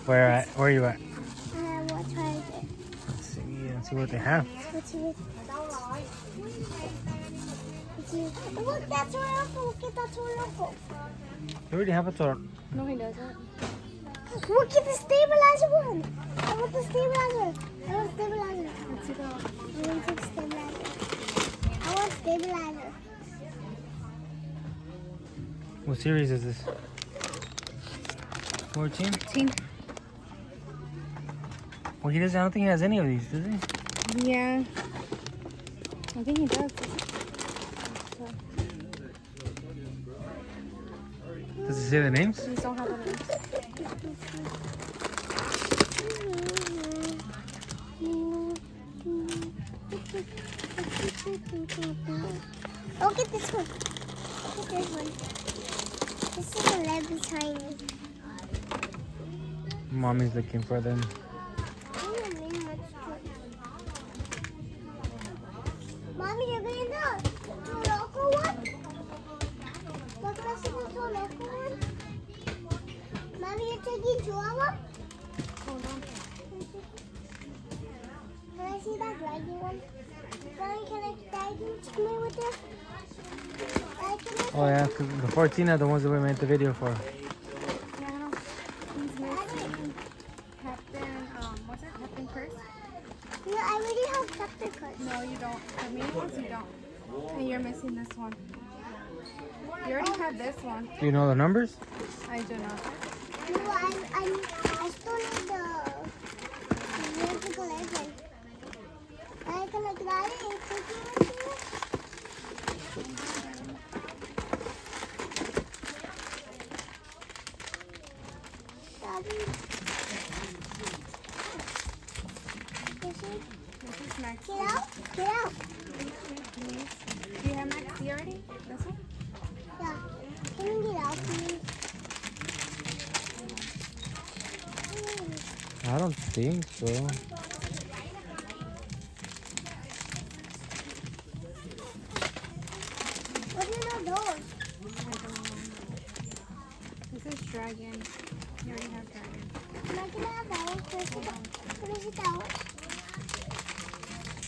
Where are you at? What time is it? Let's see what they have. Look, that's Loco. Look at that Loco. You already have a Toro. No, he doesn't. Look at the stabilizer one. I want the stabilizer. I want stabilizer. Let's go. I want stabilizer. I want stabilizer. What series is this? 14? 14. Well, I don't think he has any of these, does he? Yeah. I think he does. Does it say the names? These don't have the names. Look at this one. Look at this one. This is a little tiny. Mommy's looking for them. Mommy, you're getting the Loco one? Look, that's the Loco one. Mommy, you're taking Toro? Hold on. Can I see that dragon one? Mommy, can I come in with this? Oh yeah, 'cause the 14 are the ones that we made the video for. Yeah, I know. He's missing Captain, what's it? Captain Curse? Yeah, I already have Captain Curse. No, you don't. The main ones you don't. And you're missing this one. You already have this one. Do you know the numbers? I do not. No, I still need the musical legend. I can like that and take it with you. Daddy. This is Max. Get out. Get out. Do you have Max C already? This one? Yeah. Can you get out, please? I don't think so. What do you know those? This is Dragon. You already have Dragon. Am I gonna have that one first? Can I get that one?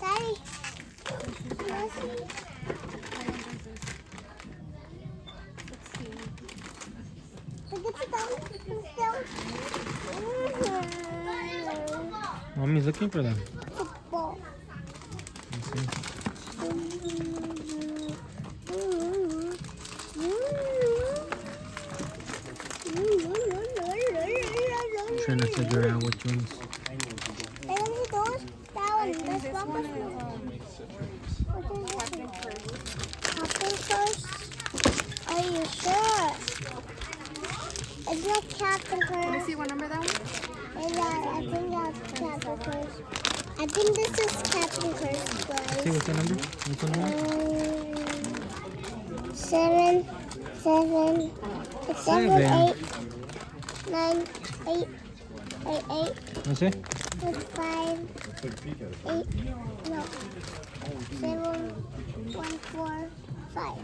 Daddy. Can I see? Let's see. Look at that one. Mommy's looking for them. Football. Let's see. I'm trying to figure out which ones. Let me those. That one. This This one. one is Captain Curse. Captain Curse? Are you sure? It's not Captain Let me Curse. see what number that one? I think that's Captain Curse. I think this is Captain Curse, See guys. what's the number? Which one? 7, 7, 7, 8, 9, 8, 8, 8, What's it? 5, 8, no, 7, 1, 4, 5.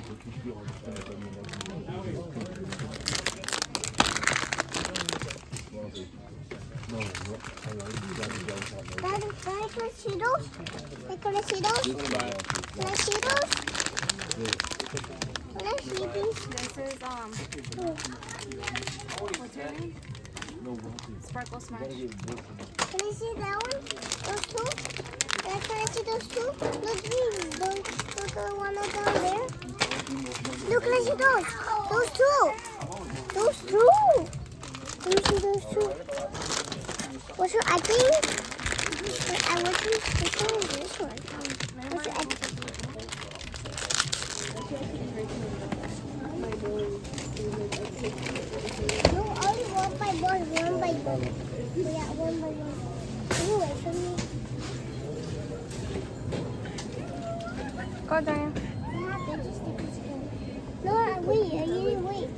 Daddy, can I see those? Can I see those? Can I see those? Can I see these? This is, what's her name? Sparkle Smash. Can I see that one? Those two? Can I see those two? Look, these. Those are one of them there. Look, can I see those? Those two. Those two. Can you see those two? What's your, I think? I want to this one and this one. What's your, no, only one by one, one by one. Yeah, one by one. Anyway, for me. Go, Diane. No, wait, I need to wait.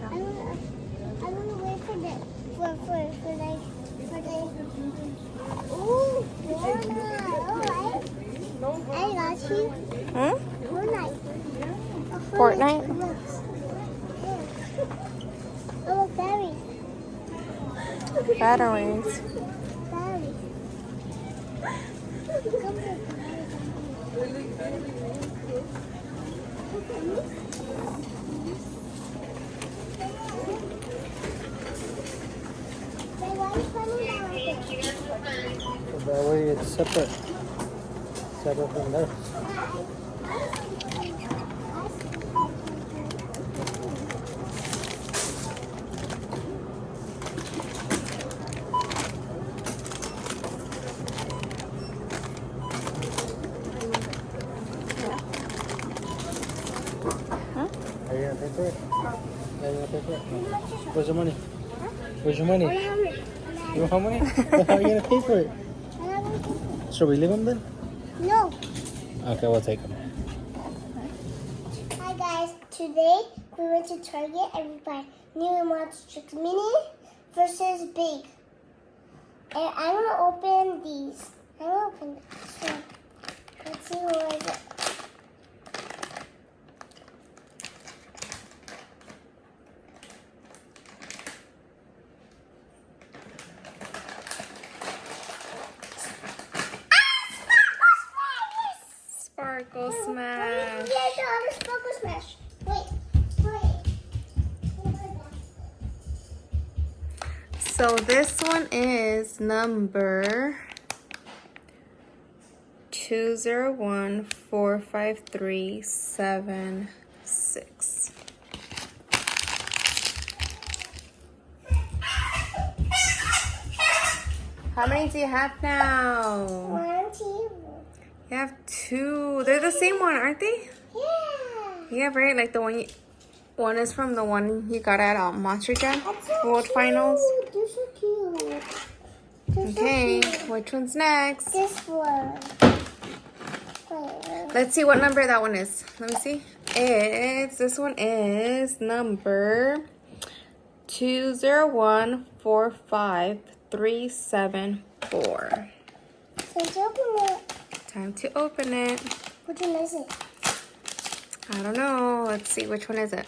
I want to wait for the, ooh, Fortnite, alright. I got you. Fortnite. Fortnite? Oh, fairy. Batteries. Batteries. That way it's separate. Separate from there. Are you gonna pay for it? Are you gonna pay for it? No. Where's your money? Where's your money? You don't have money? How are you gonna pay for it? Should we leave them then? No. Okay, we'll take them. Hi guys, today we went to Target and we bought new Monster Truck Mini versus Big. And I'm gonna open these. I'm gonna open this one. Let's see what is it. Sparkle Smash. Yeah, the other Sparkle Smash. Wait. So this one is number 2014536. How many do you have now? 1, 2. You have 2. They're the same one, aren't they? Yeah. Yeah, right. Like the one. One is from the one you got at Monster Jam That's so World cute. Finals. They're so cute. They're Okay, so cute. which one's next? This one. Wait. Let's see what number that one is. Let me see. This one is number 2014537. So to open it. Time to open it. Which one is it? I don't know. Let's see. Which one is it?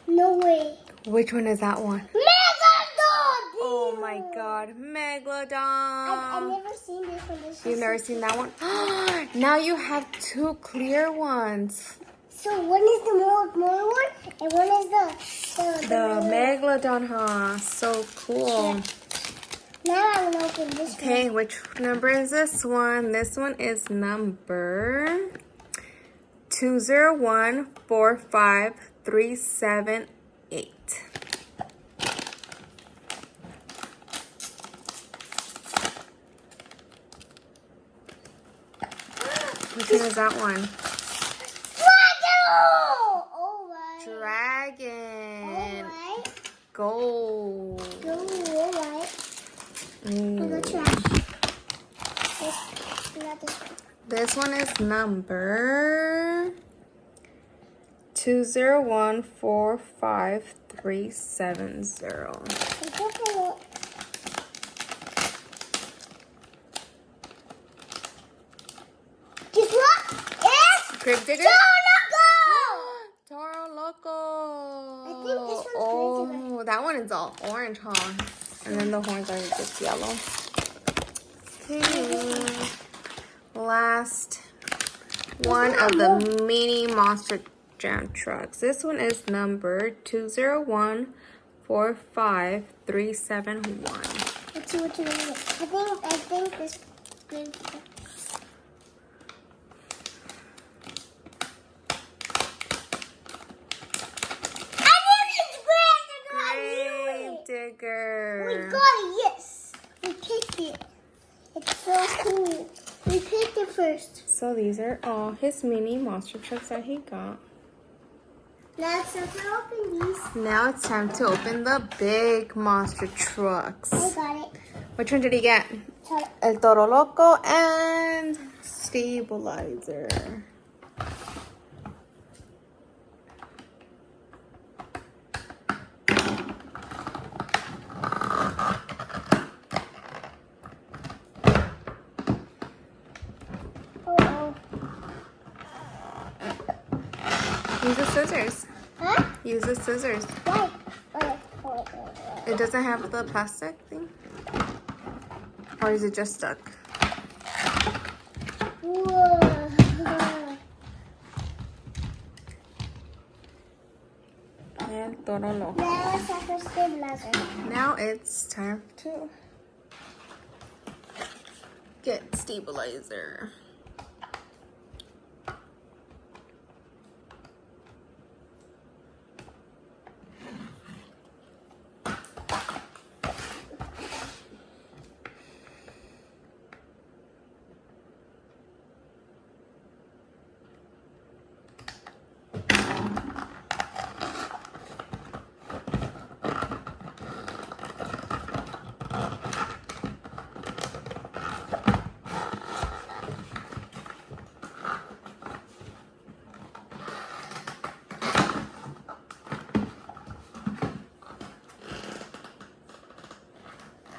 No way. Which one is that one? Megalodon! Oh my god. Megalodon. I've never seen this one. You've never seen that one? Now you have 2 clear ones. So one is the more one, and one is The Megalodon, huh? So cool. Now I'm gonna open this Okay, one. which number is this one? This one is number 2014538. Which one is that one? Dragon! All right. Dragon. All right. Gold. All right. I'm gonna trash. Not this one. This one is number 2014537. Let's open it. Guess what? It's Crib Digger? Toro! Toro Loco. I think this one's Oh, that one is all orange, huh? And then the horns are just yellow. Okay. Last one of the mini Monster Jam trucks. This one is number 2014537. Let's see what you get. I think this good. Digger. We got it, yes. We picked it. It's so cool. We picked it first. So these are all his mini monster trucks that he got. Now it's time to open these. Now it's time to open the big monster trucks. I got it. Which one did he get? So, El Toro Loco and stabilizer. oh. Use the scissors. Huh? Use the scissors. Why? It doesn't have the plastic thing? Or is it just stuck? Whoa. El Toro Loco. Now it's time for stabilizer. Now it's time to get stabilizer.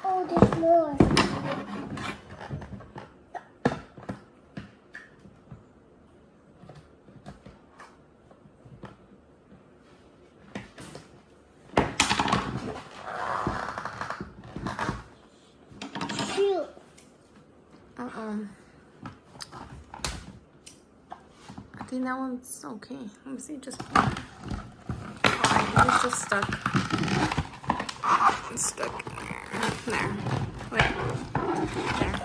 Oh, there's more. Shoot. I think that one's okay. Let me see, just oh, it's just stuck. It's stuck in there. Wait. There.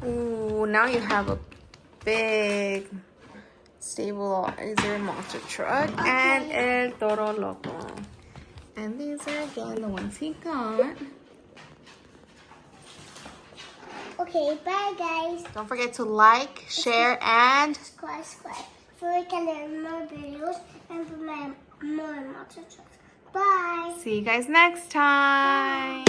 Ooh, now you have a big stabilizer monster truck and El Toro Loco. And these are again the ones he got. Okay, bye guys. Don't forget to like, share, and Subscribe so we can learn more videos and put more monster trucks. Bye. see you guys next time.